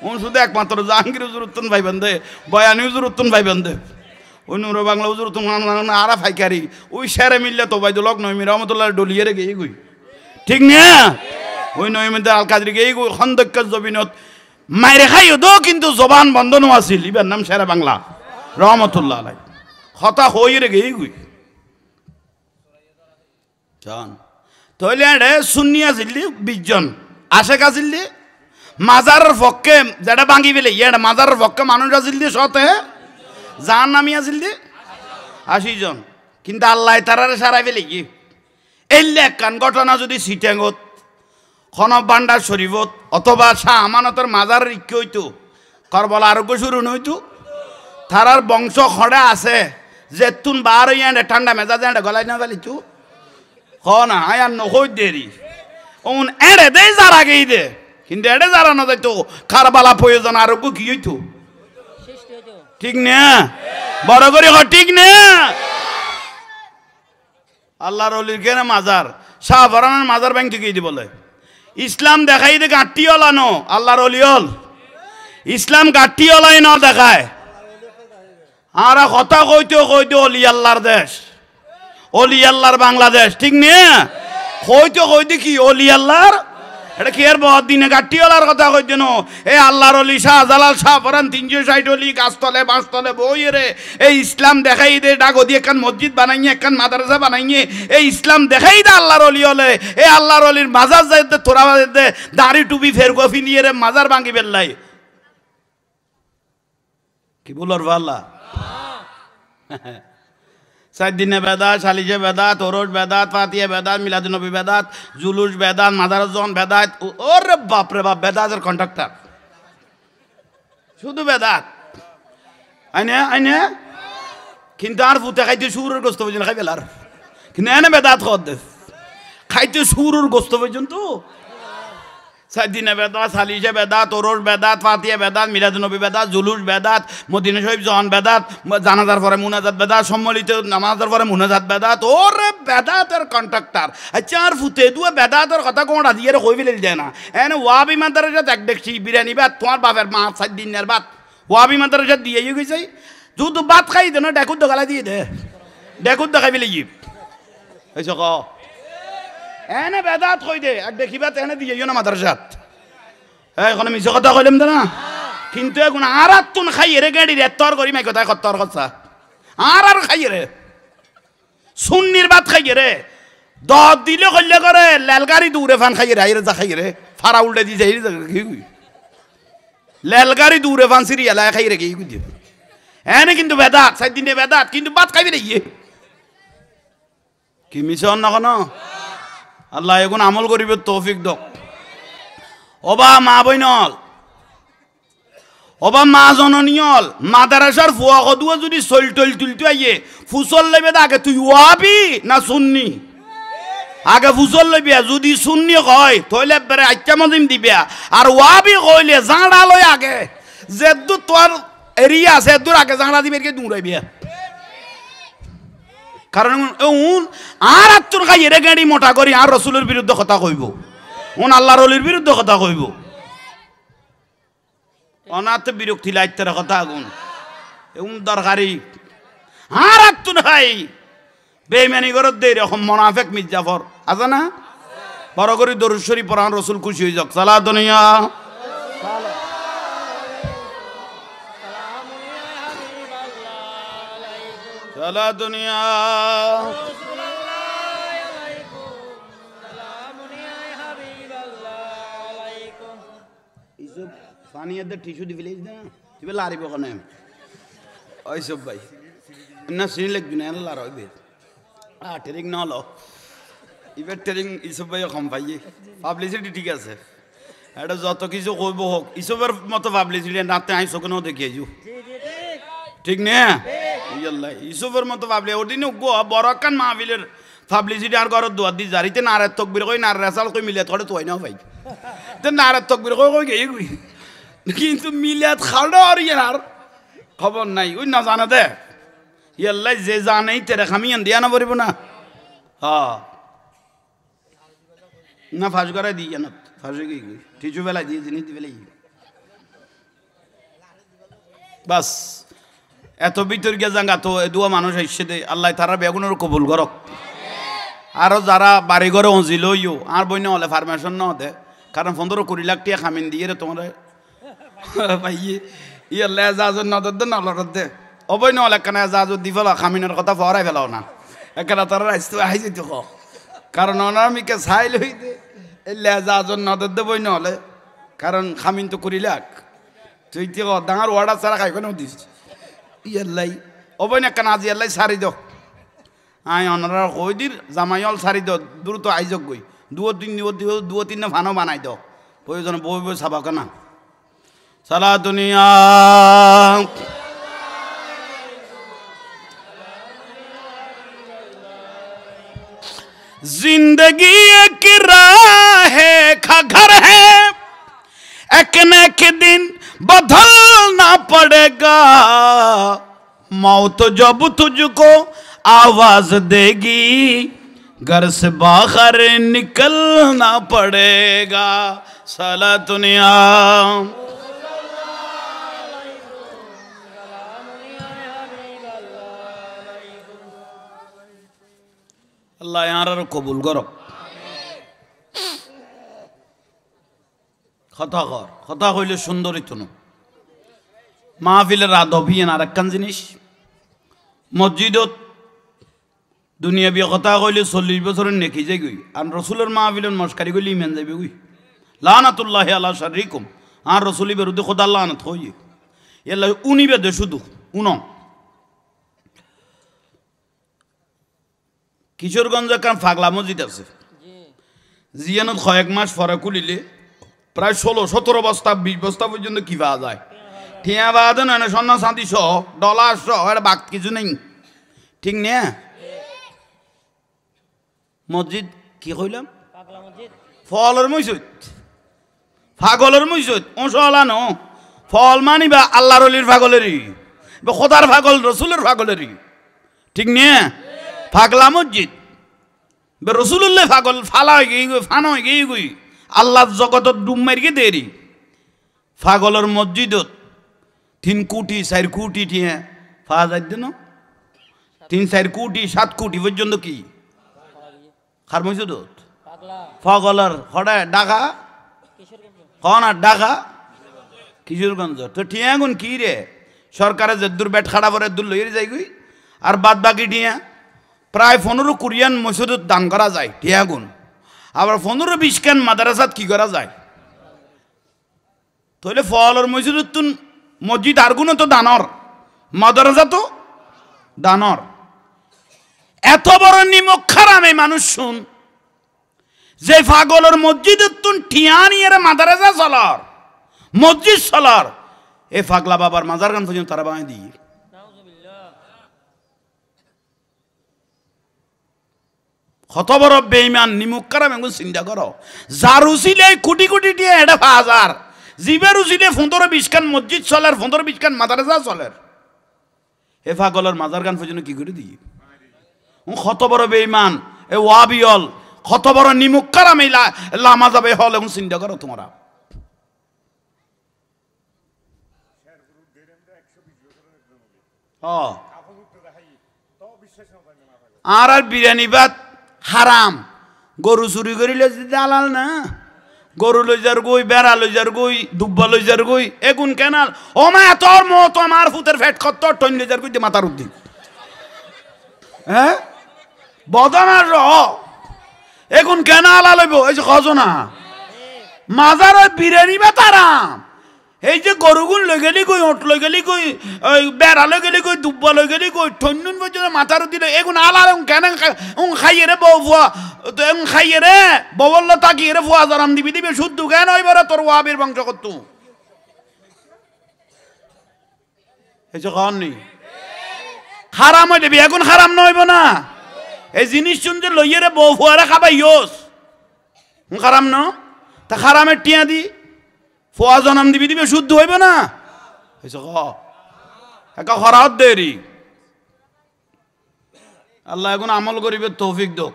[SPEAKER 1] উন শুধু একমাত্র জাহাঙ্গীর হুজুর উত্তন ভাই বান্ধে বয়ানি হুজুর উত্তন ভাই বান্ধে ওই নুর বাংলা হুজুর উত্তন আরা ফাইকারি ওই সেরে মিললে তো ভাই লক নয় রহমতুল্লাহ ডলিয়ে রে গিয়ে গই ঠিক না ওই নইমুদ্দিন আল কাদরি এই খন্দকার জবিনত মাইরে খাইও দো কিন্তু জবান বন্ধ আছিল ইবার নাম শেরে বাংলা রহমতুল্লাহ আলাই কথা হই রে গেই গুই জান তইলে এডে সুন্নিয়া জিল্লি 20 জন আশেক আজিল্লি মাজারের পক্ষে যেটা ভাঙি ফেলে এটা মাজারের পক্ষে মানুষ আজিল্লি সতে জান নামি আজিল্লি 80 জন কিন্তু আল্লাহ তারারে সারাই ফেলে কি এই লেখান ঘটনা যদি সিটেঙ্গত খনব ভান্ডার শরীফত অথবা শাহ আমানতের মাজার ইকে হইতো করবলা আরোগ্য শুরু নইতো তারার বংশ খড়ে আছে যে তুন বার হইয়া ঠান্ডা মেজাজে গলাই না ফেলিছু হ না আর নহই দেরি ওন এড়ে দেই যার আগেই দে কিন্তু এড়ে যারা না যাইতো কারবালা প্রয়োজন আরোগ্য কি হইতো ঠিক না বড় করে ঠিক না আল্লাহর অলির কেনে মাজার শাহ ফরানের মাজার ব্যাংক থেকে দি বলে ইসলাম দেখাই দে গাঁটি ওলানো আল্লাহর অলিয়ল ইসলাম গাঁটি ওলাই না দেখায় আর কথা কইতে অলি আল্লাহর দেশ অলি আল্লাহর বাংলাদেশ ঠিক না কইতে কি অলি আল্লাহর এটা কি এর বহুত দিনে গাঁটি ওলার কথা কইতে নো এ আল্লাহর অলি শাহ জালাল শাহ ফরান 360 অলি গাছতলে বাঁশতলে বই রে এই ইসলাম দেখাই দে ডাগদি একখান মসজিদ বানাইয়ে একখান মাদ্রাসা বানাইয়ে এই ইসলাম দেখাই দে আল্লাহর অলি হলে এ আল্লাহর অলির মাজার যাইতে তোরা দে দাড়ি টুপি ফের কফি নিয়ে রে মাজার ভাঙি বেল্লাই কি বলর ভাল্লা 4 দিনে বেদাত শালিশে বেদাত ওরস বেদাত ফাতিহা বেদাত মিলাদুন্নবী বেদাত জুলুস বেদাত মাদারজন বেদাত ওরে বাপ রে বাপ বেদাতের কন্ট্রাক্টর শুধু বেদাত আইনে কিন্তু আর ফুটে খাইতে সুরের গোস্ত পর্যন্ত খাই বেলার কিন্তু এনে বেদাত খাইতে সুরের গোস্ত পর্যন্ত 4 দিনে বেদাত শালিশে বেদাত ওরস বেদাত ফাতিহা বেদাত মিলাদুন্নবী বেদাত জুলুস বেদাত মদিনা শরীফ জন বেদাত জানাজার পরে মুনাজাত বেদাত সম্মিলিত নামাজের পরে মুনাজাত বেদাত ওরে বেদাতের কন্ট্রাক্টর আচ্ছা আর ফুটে দুয়ে বেদাতের কথা কোনটা দিয়ে কই ফেলে যায় না এনে ওয়াবি মাদ্রাসা এক দেখছি বিরিয়ানি ভাত তোমার বাপের মা 4 দিনের ভাত ওয়াবি মাদ্রাসা দিয়ে গেছে যদি ভাত খাই দেন ডেকুর দোকালা দিয়ে দে ডেকুর দেখাই ফেলে গিয়ে এই ক এনে বেদাত কই দে আর দেখিবা এনে দিয়ে না মাদ্রাসাত এখন মিছ কথা কইলাম না কিন্তু এখন আর তুন খাই রে গাড়ি রে তর করি মাই কথা কত্তর কথা আর খাই রে সুন্নির ভাত খাই রে 10 দিলে কইলে করে লেলগাড়ি দূরে ফান খাই রে আইরে যা খাই রে ফারা উল্টে দি যাই লেলগাড়ি দূরে ফান সিরিয়াল খাই রে কি এনে কিন্তু বেদাত 4 দিনে বেদাত কিন্তু ভাত খাইবি রে কি মিছ না কোন আল্লাহ এখন আমল করিবে তৌফিক দক ওবা মা বইনল ওবা মা জননিয়ল মাদারাসার ফুয়া কদুয়া যদি সল টল তুলতে আইয়ে ফুসল লইবে আগে তুই ওয়াবি না সুন্নি আগে ফুসল লইবে যদি সুন্নি কয় তাহলে বেরে আচ্ছা মজিম দিবে আর ওয়াবি কইলে জাঁড়া লই আগে যেদু তোর এরিয়া আছে দূর আগে জাঁড়া দিবে কে দূরাইবে কারণ আর তোর খাই এরে গাড়ি মোটা করি আর রসুলের বিরুদ্ধে কথা কইব আল্লাহর অলির বিরুদ্ধে কথা কইব অনাথ বিরক্তি লাইতের কথা আগুন এমন দরকারি আর তুন ভাই বেইমানি করত দে এরকম মোনাফেক মির্জাফর আছে না বড় করে দরুদ শরীফ পড়ান রসুল খুশি হয়ে যাক সালা দুনিয়া সালা দুনিয়া পানি এদের টিস্যু দি ফেলেছ না তুই লারিব ওখানে ওই সব ভাই না সিনি লাগবি না লার হইবে ট্রেনিং না হলো এবার ট্রেনিং ইসব ভাই কম পাইয়ে পাবলিসিটি ঠিক আছে এটা যত কিছু কইব হোক ইসবের মতো পাবলিসিটি নাতে আই চোখেও দেখিয়েছু ঠিক না ইয়াল্লাহ ইসবের মতো পাবলি ওদিন বড় কান মাহফিলের পাবলিসিটি আর ঘর দুয়ার দি জারিতে নারের তকবির কই নার রেসাল কই মিলে থরে তো না ভাই তে নারের তকবির কই কই গই কিন্তু মিলাত খাড়ো আর ইয়ার খবর নাই ওই না জানা দে ইয়াল্লাই যে জানেই তেরে খামিয়ান দিয়া না পারিব না হ্যাঁ না ফাঁস করাই দিই জানত ফাঁসে গিয়ে টিচু বেলায় দিয়ে জিনিস দি বেলাই বাস এত ভিতর গিয়ে জাঙ্গা তো দুয়া মানুষ এসে দে আল্লাহ তারা বেগুনের কবুল করক আরো যারা বাড়ি ঘরে অঞ্জিল আর বই না হলে ফার্মেশন না দে কারণ 15-20 লাখ টাকা খামিন দিয়ে রে তোমার ভাই ইয়াল্লা এজাজত নদর দে নলর দে অবৈ নহলে কেন এজাজত দি ফেলা খামিনের কথা ফরাই ফেলাও না একেরা তারা রাইস্ত আই যেত কারণ অনামিকে চাই লই দে এলে এজাজত নদর দে বই নহলে কারণ খামিন তো 20 লাখ তুই তো ডাঙর ওয়ার্ডার ছাড়া খাই কেন দিস ইয়াল্লাই অবৈ না কেন আজি ইয়াল্লাই সারি দাও আই অনারা কই দির জামাইল সারি দাও দ্রুত আইজক গই 2-3 ফানো বানাই দাও প্রয়োজন বই বই চাবা কেনা সালা দুনিয়া जिंदगी एक राह का घर है एक न एक दिन बदलना पड़ेगा मौत जब तुझको आवाज देगी घर से बाहर निकलना पड़ेगा साला दुनिया আল্লাহ আর কবুল করো কথা কইলে সুন্দরই তো মাহফিলের আদবিয়ান আর একখান জিনিস মসজিদত দুনিয়াবি কথা কইলে 40 বছরের নেকি যাই গই আর রসুলের মাহফিলের মস্কারি কইলে ইমান যাবে গই লানাতুল্লাহি আলা শাররিকুম আর রসুলের বিরুদ্ধে খোদা লানাত হই এলা উনি বেদে শুধু উনো কিশোরগঞ্জ কান ফাগলা মসজিদ আছে জিয়ানত কয়েক মাস পরে খুলিলে প্রায় 16-17 বস্তা 20 বস্তা পর্যন্ত কি পাওয়া যায় ঠিয়া পাওয়া যায় না স্বর্ণ চাঁদি সহ ডলার সহ এটা বাক কিছু নেই ঠিক নে মসজিদ কি কইলাম ফলের মসজিদ ফাগলের মসজিদ ওসলা নো ফল মানিবা আল্লাহর অলির ফাগলেরই বা খোদার ফাগল রসুলের ফাগলেরই ঠিক নে ফাগলা মসজিদ রসুল্লাহ ফাগল ফালা হয়ে গই ফান হয়ে গই গই আল্লাহ জগতত ডুব মারি দেরি ফাগলের মসজিদত 3 কোটি 4 কোটি টিয়া পাওয়া যায় না 3-4 কোটি 7 কোটি পর্যন্ত কি খার মসজিদত ফাগলের হড়া ঢাকা হনা ঢাকা কিশোরগঞ্জ তো টিয়া গুণ কি রে সরকারে যে দূর বেট খাড়া করে দূর লইয়ে যাই গই আর বাদ বাকি টিয়া প্রায় 15 মসজিদত দান করা যায় টিয়া গুণ আবার 15-20 খান মাদ্রাসাত কি করা যায় তাহলে ফলের মসজিদত মসজিদ আর গুণ তো দানর মাদ্রাসা তো দানর এত বড় নিমক খারামে মানুষ শুন যে ফাগলের মসজিদত ঠিয়া নিয়ে মাদ্রাসা চলার মসজিদ চলার এ ফাগলা বাবার মাজার গান পর্যন্ত তারা বানাই দিয়ে কত বড় বেঈমান নিমুক্কারাম এগুলো চিন্তা করো যার উচিলে কোটি কোটি দিয়ে এটা 5000 জীবের উচিলে 15-20 খান মসজিদ চলার 15-20 খান মাদ্রাসা চলার এ ফাগলের মাজার গান পর্যন্ত কি করে দিই কত বড় বেঈমান এ ওয়াবিয়ল কত বড় নিমুক্কারাম এই লামা যাবে হল এবং চিন্তা করো তোমরা আর বিরিয়ানি ভাত হারাম গরু চুরি করিলে দালাল না গরু লই যার গই বেড়া লই যার গই দুব্বা লই যার গই এগুন কেনাল ও মা তোর মত আমার ফুতের ফেট কত টন লই যার গই মাথার উদ্দিন হ্যাঁ বদনার র এগুন কেনাল লইব এই যে খজনা মাজার বিরিয়ানি ভাত আরাম এই যে গরুগুন লই গেলি কই ওট লই গেলি কই ওই বেড়া লই গেলি কই দুব্বা লই গেলি কই ঠন্নুন পর্যন্ত মাথার দিলে এগুন আলার কেন খাইয়ে রে বউ ফুয়া খাইয়ে রে ববল্ল তাকিয়ে রে ফুয়া জারাম দিবি দিবি শুদ্ধ কেন হইবার তোর ওয়াবির বংশ করতু এই যে খান নেই হারাম হয়ে দেবি এখন হারাম নইব না এই জিনিস শুনতে লইয়ে রে বউ ফুয়ারে খাবাই ইয়োস হারাম ন তা হারামের টিয়া দি ফোয়া জনাম দিবি দিবে শুদ্ধ হইবে না একা হরাত দেরি আল্লাহ এখন আমল করিবে তৌফিক দোক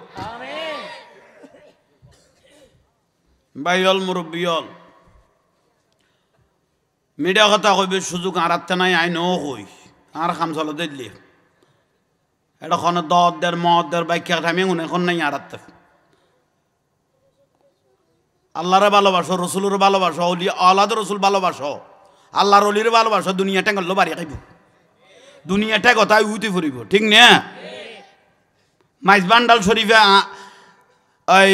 [SPEAKER 1] বাইল মুরব্বিয়ল মিডিয়া কথা কইবে সুযোগ আরাতে নাই আইন কই আর খাম চলো দিল্লি এটা খনে দদের মদের বাইক আমি এখন নাই আরাতে আল্লাহরে ভালোবাসো, রসুলের ভালোবাসো, আওলাদ রসুল ভালোবাসো, আল্লাহর অলির ভালোবাসো, দুনিয়াটা গেল বাড়ি খাইব, দুনিয়াটা কথাই উইতে ফুরিব, ঠিক না? মাইজবান্ডাল শরীফে ওই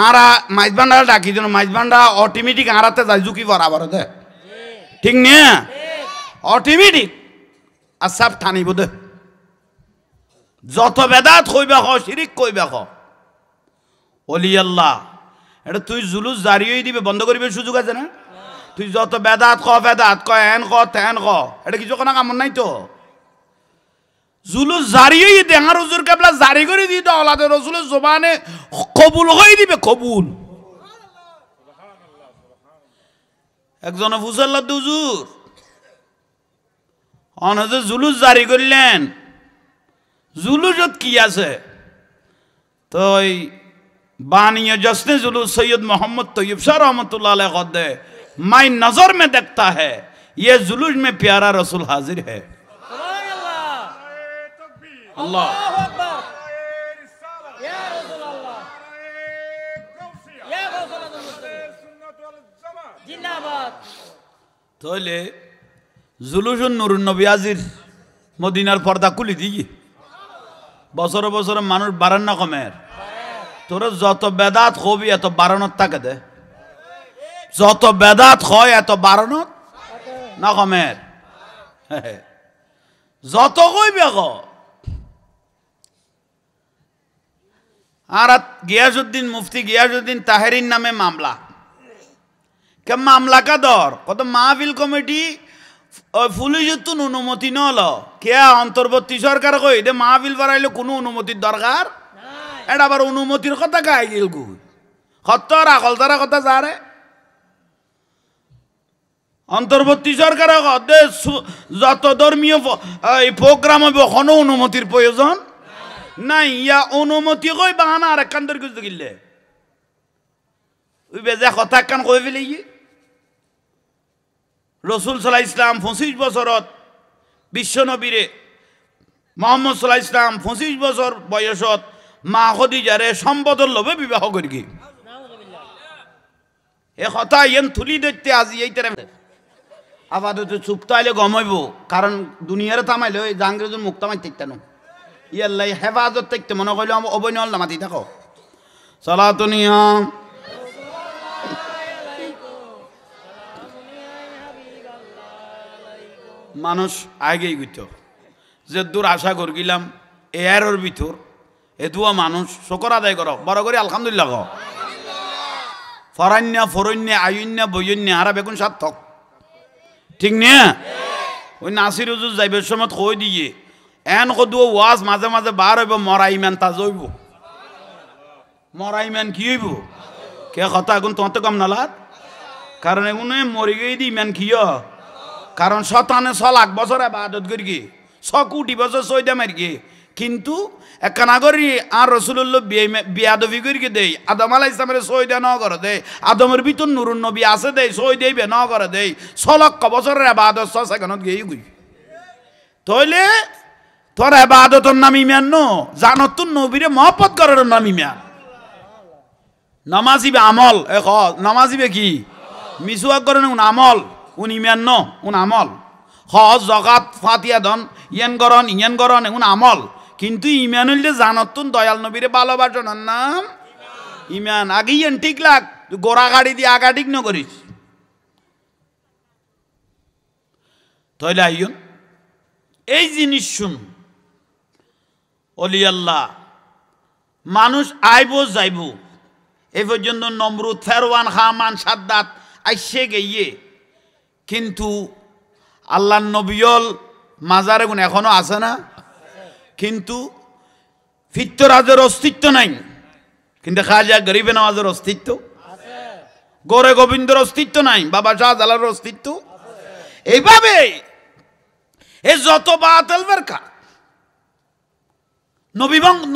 [SPEAKER 1] আরা মাইজবান্ডাল ডাকি যেন মাইজবান্ডা অটোমেটিক আরাতে যায় ঝুঁকি বরাবর দে, ঠিক না? অটোমেটিক আর সব ঠানিব দে, যত বেদাত কইবা খ, শিরিক কইবা খ, অলি আল্লাহ এটা তুই জুলুস জারি হয়ে দিবে, বন্ধ করিবে সুযোগ আছে না? তুই যত বেদাত ক হেন ক তেন ক, এটা কিছু কোনো কামন নাই তো। জুলুস জারি হয়ে দেহার হুজুর কেবলা জারি করে দিয়ে তো আওলাদে রসুলের জবানে কবুল হয়ে দিবে, কবুল। একজন ফুসাল্লাদ হুজুর অনজ জুলুস জারি করলেন, জুলুসত কি আছে তো बानिया जश्न जुलूस सैयद मोहम्मद तैयब शाह रहमतुल्लाह अलैह कहते हैं, माई नजर में देखता है ये जुलूस में प्यारा रसूल हाजिर है। अल्लाह तो ले जुलूस नूरुन नबी हाजिर मदीनार पर्दा खुली दी, बसर बसर मानुष बारान ना कमेर, তোর যত বেদাত হবি এত বারানত থাকে দে, যত বেদাত হয় এত বারানত না কমের, যত কইবে ক। আর গিয়াসউদ্দিন মুফতি গিয়াসউদ্দিন তাহেরির নামে মামলা, কে মামলা কা দর কত মাহফিল কমিটি পুলিশের তো অনুমতি নল, কে অন্তর্বর্তী সরকার কই দে মাহফিল বাড়াইলে কোনো অনুমতির দরকার, এটা আবার অনুমতির কথা গাই গেল গু সত্য রাখল তারা কথা যারে অন্তর্বর্তী সরকার যত ধর্মীয় প্রোগ্রাম হইব কোনো অনুমতির প্রয়োজন নাই, ইয়া অনুমতি কই বাহানা আর একখান ধরে কিছু গিলে ওই বেজা কথা একখান কই ফেলে রসুল সাল্লাল্লাহু আলাইহি ইসলাম 25 বছরত বিশ্ব নবীরে মোহাম্মদ সাল্লাল্লাহু আলাইহি ইসলাম 25 বছর বয়সত মা খদিজারে সম্পদর লোভে বিবাহ করি, এ কথা ইয়েন তুলি দেখতে আজি এই তেরে আপাতত চুপ তাইলে গমাইব, কারণ দুনিয়ারে থামাইলে ওই জাহাঙ্গীরের মুক্ত মাই থাকতেন ইয়াল্লাই হেফাজত থাকতে মনে করলে অবৈন মাতি থাকো সালাতুনিয়া মানুষ আগেই গইত যে দূর আশা করগিলাম এয়ারের ভিতর এতুয়া মানুষ শকর আদায় করো বড় করে আলহামদুলিল্লাহ কো, ফরান্যা ফরন্যা আয়ুন্যা বৈন্যা আরা বেগুন সার্থক, ঠিক না? ওই নাসির হুজুর যাইবের সময় কই দিয়ে এন কদুয়া ওয়াজ মাঝে মাঝে বার হইব, মরা ইমান তা জইব, মরা ইমান কি হইব কে কথা এখন তোমার তো কম নালার, কারণ এগুলো মরি গিয়ে দি ইমান কি, কারণ শতানে 100 লাখ বছর ইবাদত করি গে 100 কোটি বছর সইদা মারি গে, কিন্তু একখানা করি আর রসুল্লাহ বিয়াদবি করি দেই, আদম আলাইহিস সালামের সইদা ন করে দেই, আদমের ভিতর নুরুন নবী আছে দেই সই দেইবে ন করে দেই, 100 লক্ষ বছরের ইবাদত 100 সেকেন্ডত গেই গই, তাইলে তোর ইবাদতের নাম ইমান ন, জানত তুই নবীরে মহব্বত করার নাম ইমান। নামাজিবে আমল এ খ নামাজিবে কি মিসওয়াক করেন উন আমল, উন ইমান ন উন আমল, হজ যাকাত ফাতিহা দন ইয়ান গরন উন আমল, কিন্তু ইমান হইলে জানত তুই দয়াল নবীরে ভালোবাসার নাম ইমান। আগে ইয়ান ঠিক লাগ গোড়া গাড়ি দিয়ে আগা ঠিক ন করিস, তাইলে আইয়ন এই জিনিস শুন অলি আল্লাহ মানুষ আইব যাইব, এ পর্যন্ত নমরুদ ফেরওয়ান হামান সাদ্দাত আইসে গিয়ে, কিন্তু আল্লাহ নবিয়ল মাজারে গুণ এখনো আছে না, কিন্তু ফিত্তরাজের অস্তিত্ব নাই, কিন্তু খাজা গরিবে নওয়াজের অস্তিত্ব, গৌরে গোবিন্দের অস্তিত্ব নাই, বাবা শাহজালালের অস্তিত্ব, এইভাবে এ যত বাতিল ফিরকা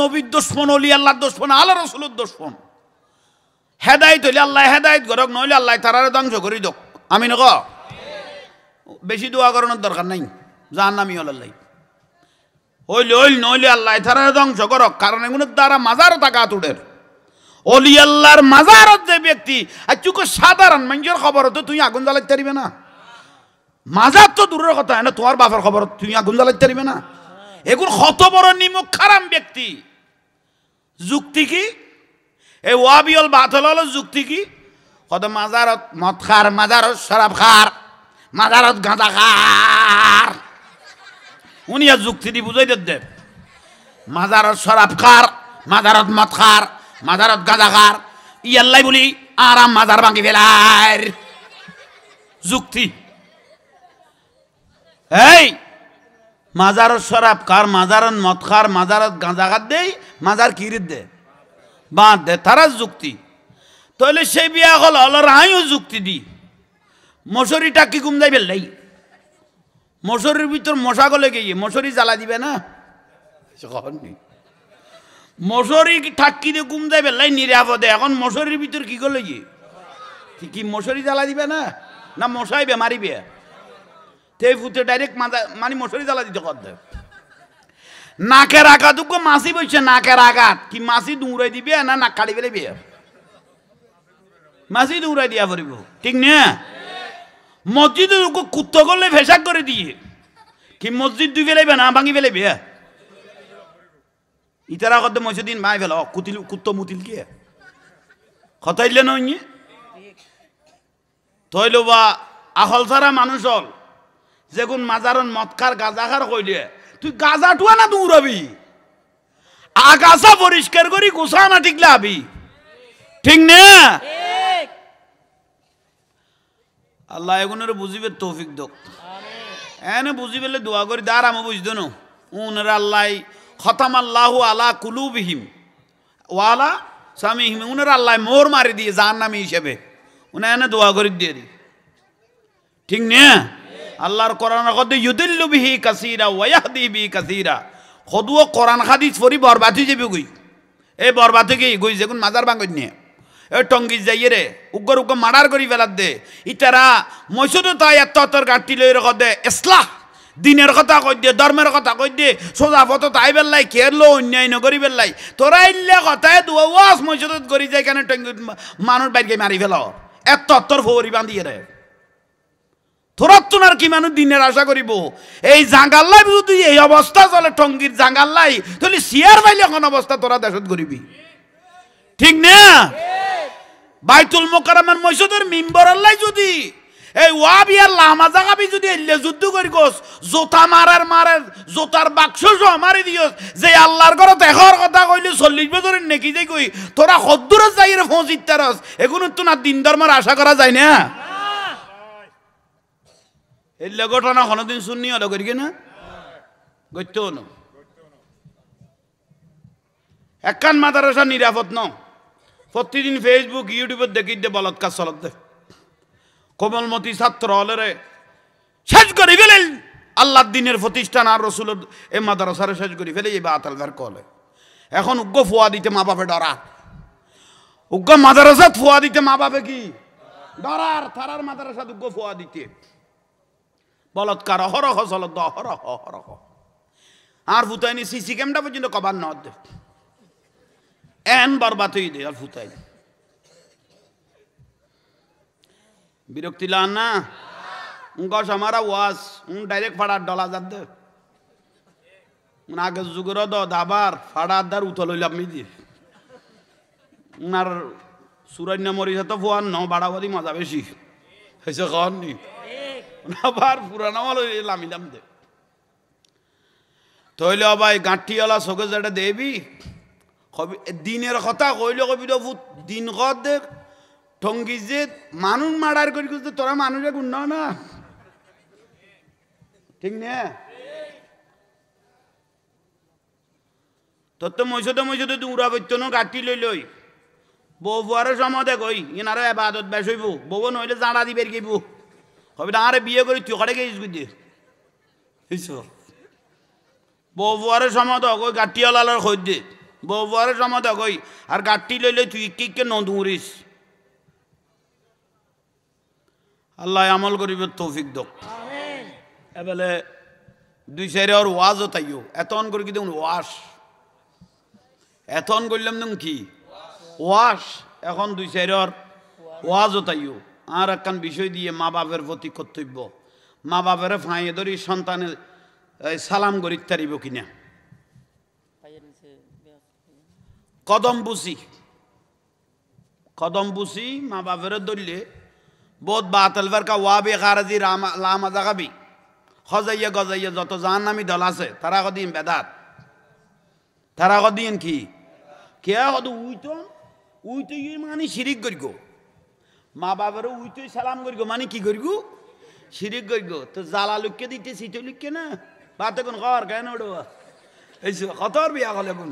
[SPEAKER 1] নবীর দুশমন অলি আল্লাহর দুশমন আল্লাহ রাসূলের দুশমন, হেদায়েত হইলে আল্লাহ হেদায়েত করক, নইলে আল্লাহ তারারে ধ্বংস করি দক, আমিন ক। বেশি দোয়া করানোর দরকার নাই, জাহান্নামী হল আল্লাহ হইলে নইলে আল্লাহ তারারে ধ্বংস করক, কারণ এগুলোর দ্বারা মাজারও টাকা তুটের অলি আল্লাহর মাজারত যে ব্যক্তি আর চুকো সাধারণ মানুষের খবর তো তুই আগুন জ্বালাইতে পারিবে না। মাজার তো দূরের কথা না, তোমার বাপের খবর তুই আগুন জ্বালাইতে পারিবে না। এগুলো কত বড় নিমুখ খারাম ব্যক্তি। যুক্তি কি? এই ওয়াবিয়ল বাতল হলো যুক্তি কি? কত মাজারত মদ খার, মাজারত শরাব খার, মাজারত গাঁজা খার। উনি আর যুক্তি দি বুঝাই দেব, মাজারত শরাব খার, মাজারত মদ খার, মাজারত গাঁজা খার, ইয়াল্লাই বলি আরাম মাজার ভাঙি ফেলার যুক্তি। এই মাজারত শরাব খার, মাজারত মদ খার, মাজারত গাঁজা খার দেই, মাজার কিরিত দে বাঁধ দে, তারা যুক্তি। তাহলে সেই বিয়া হল হলার আইও যুক্তি দি মশারিটা কি ঘুম যাইবে লাই, মশারির ভিতর মশা গলে গিয়ে মশারি জ্বালা দিবে না, মশারি ঠাক্কি দিয়ে ঘুম যাইবে লাই নিরাপদে। এখন মশারির ভিতর কি গলে গিয়ে কি মশারি জ্বালা দিবে না, না মশাইবে মারিবে, তে ফুটে ডাইরেক্ট মানে মশারি জ্বালা দিতে কর দেয়। নাকের আঘাত মাছি বসছে, নাকের আঘাত কি মাছি দৌড়াই দিবে না নাক কাটি ফেলে বিয়ে, মাছি দৌড়াই দিয়া পড়িব, ঠিক না? মসজিদে কুত্ত করলে ফেসাক করে দিয়ে কি মসজিদ দুই ফেলাইবে না ভাঙি ফেলাইবে, ইতারা কত মসজিদিন ভাই ফেল কুতিল কুত্ত মুতিল কি খতাইলে নয় তৈল বা আহল ছাড়া মানুষ হল যেগুন মাজারন মদখার গাঁজাখার কইলে তুই গাঁজা টুয়া না দৌড়াবি, আগাছা পরিষ্কার করি গোসা না ঠিক লাবি, ঠিক না? আল্লাহ এগুনের বুঝিবে তৌফিক দোক, এনে বুঝি পেলে দোয়া করি দার আমি বুঝতো না উনার আল্লাহ খতাম আল্লাহু আলা কুলুবিহিম ওয়ালা সামিহিম, উনার আল্লাহ মোর মারি দিয়ে জাহান্নামী হিসেবে উনি এনে দোয়া করি দিয়ে দি, ঠিক না? আল্লাহর কোরআন কদে ইউদিল্লু বিহি কাসীরা ওয়া ইয়াহদি বিহি কাসীরা, খদুও কোরআন হাদিস পড়ি বরবাদ হয়ে যাবে গই, এই বরবাদ হয়ে গই যেগুন মাজার ভাঙন নিয়ে এ টঙ্গি যাইয়ে রে উগ্গর উগ্গর মার্ডার করি ফেলার দে, ইতারা মসজিদও তাই এত গাঁটি লই রেখ দে ইসলাহ দিনের কথা কই দে, ধর্মের কথা কই দে, সোজা পথ তাই বেললাই খেরলো অন্যায় নগরি বেললাই, তোরা ইল্লে কথায় দুয়া ওয়াজ মসজিদত করি যায় কেন টঙ্গি মানুষ বাইরে মারি ফেল এত ফৌরি বান্ধিয়ে রে, তোরা তোনার কি মানুষ দিনের আশা করিব? এই জাঙ্গাল্লাই যদি এই অবস্থা চলে টঙ্গির জাঙ্গাল্লাই, তাহলে সিয়ার বাইলে এখন অবস্থা তোরা দেশত করিবি, ঠিক না? বাইতুল মোকাররমের মসজিদের মিম্বর আল্লাহ যদি এই ওয়াবিয়ার লামা জাগাবি যদি এলে যুদ্ধ করি গোস জোতা মারার জোতার বাক্স মারি দিও, যে আল্লাহর ঘরত এখর কথা কইলে 40 বছরের নেকি যাই কই তোরা হদ্দুরে যাই রে ফৌজিত তারস, এগুলো তো না দিন ধর্মের আশা করা যায় না। এলে ঘটনা কোনোদিন শুননি হলো করি না গত্য না একখান মাদ্রাসা নিরাপদ ন, প্রতিদিন ফেসবুক ইউটিউবে দেখি দে বলৎকার চলত দে, কোমলমতি ছাত্র হলে শেষ করে ফেলেন আল্লাহর দিনের প্রতিষ্ঠান আর রসুলের এই মাদ্রাসারে শেষ করে ফেলে এই বাতাল বের কলে। এখন উগ্র ফুয়া দিতে মা বাপে ডরা, উগ্র মাদ্রাসাত ফুয়া দিতে মা বাপে কি ডরার, থারার মাদ্রাসাত উগ্র ফুয়া দিতে বলৎকার অহরহ চলত অহরহ অহরহ, আর ফুতাইনি সিসি ক্যামেরা পর্যন্ত কবার ন দে এন বরবাদ হয়ে দে আর ফুতাই বিরক্তি লান না গস আমারা ওয়াজ ডাইরেক্ট ফাড়ার ডলা যার দে আগে যুগের দাবার ফাড়ার দার উতল হইলাম মিদি আর সুরান্য মরিছে তো ফুয়ার ন বাড়াবাড়ি মজা বেশি হয়েছে খাওয়ার নি আবার পুরানো মাল লামিলাম দে তৈলে ভাই গাঁঠিওয়ালা চোখে যেটা দেবি দিনের কথা কইলে কবি তো দিন কর দেখ টঙ্গি যে মানুষ মার্ডার করি তোরা মানুষে গুণ না, ঠিক না? তোর তো মসজিদে দৌড়া বইত না গাঁঠি লই লই বউ ফুয়ারের সময় দেখ ওই ইনারে এবাদত বেশ হইব, বউ নইলে জাঁড়া দিবে গেব কবি আরে বিয়ে করি তুই কড়ে গেছিস বুঝলি বউ ফুয়ারের সময় দেখ ওই গাঁঠিওয়ালার খোঁজ দে, বউ ফুয়ারের সময় দেখ ওই আর গাঁঠি লইলে তুই কি নদৌড়িস। আল্লাহ আমল করিব তৌফিক দক। এবেলে দুই সাইডে ওর ওয়াজও তাইও এতন করে কি দেখুন ওয়াশ এতন করলাম দেখুন কি ওয়াশ এখন 2-4 ওয়াজও তাইও আর একখান বিষয় দিয়ে মা বাপের প্রতি কর্তব্য মা বাপের ফাঁয়ে ধরি সন্তানের সালাম করি তারিব কিনা কদম বুসি মা বাপের ধরলে বহুত বাতলবার কা ওয়াবি খারাজি লামা জাগাবি খজাইয়া গজাইয়া যত জাহান্নামী দল আছে তারা কদিন বেদাত তারা কদিন কি কে কদ উইতো মানে শিরিক করিগো মা বাবার উইতো সালাম করিগো মানে কি করিগো শিরিক করিগো তো জ্বালা লুকিয়ে দিতে সিটে লুকিয়ে না বাতে কোন ঘর কেন ওড়ো এই কতর বিয়া হলে বোন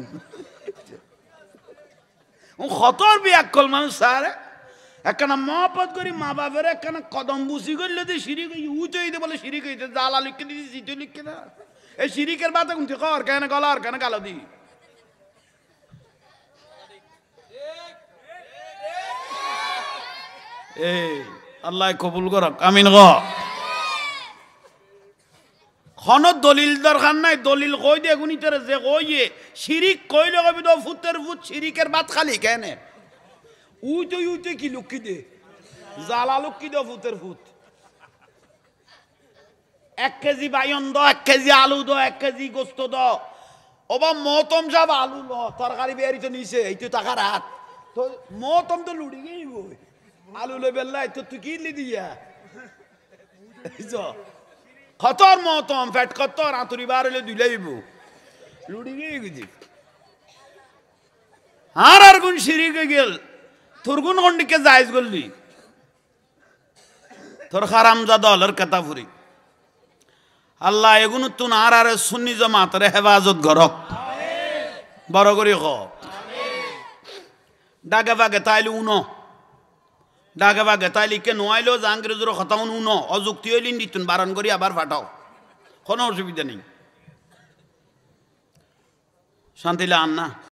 [SPEAKER 1] কতর বিয়া কল মানুষ স্যার একখানা মহব্বত করি মা বাপের একখানা কদম বুসি করলে তো শিরিক উইতো হইতে বলে শিরিক হইতে জ্বালা লুকিয়ে দিতে সিটে লুকিয়ে না এই শিরিকের বাতে কোন ঘর কেন গলার কেন গালো দি আল্লাহ কবুল করক আমিন গ খন দলিল দরকার নাই দলিল কই দে গুনি তোর যে কইয়ে শিরিক কইলে কবি তো ফুতের ফুট শিরিকের বাত খালি কেন উইতে কি লুকি দে জ্বালা লুকি দে ফুতের ফুট 1 কেজি বাইন দ 1 কেজি আলু দ 1 কেজি গোস্ত দ ওবা মতম সব আলু ল তরকারি বেরি তো নিছে এইতো টাকা রাত তো মতম তো লুড়ি গই বই আলু লই বেল্লাই তো তুই কি লি দিয়া খতর মতম ফ্যাট খতর আতুরি বারলে দুইলাইব লুড়ি গই গজি আর গুণ শিরিক গেল তোর গুণ গন্ডিকে জায়েজ করলি তোর হারামজাদা হলর কথা ফুরি আল্লাহ এগুন তুন আর সুন্নি জামাতের হেফাজত করক বড় করি খ ডাকে বাগে তাইলে উনো ডাকে বাগে তাইলে কে নোয়াইলেও জাহাঙ্গীরের খতাউন উনো অযুক্তি হইলি নিতুন বারণ করি আবার ফাটাও কোনো অসুবিধা নেই শান্তিলে আন না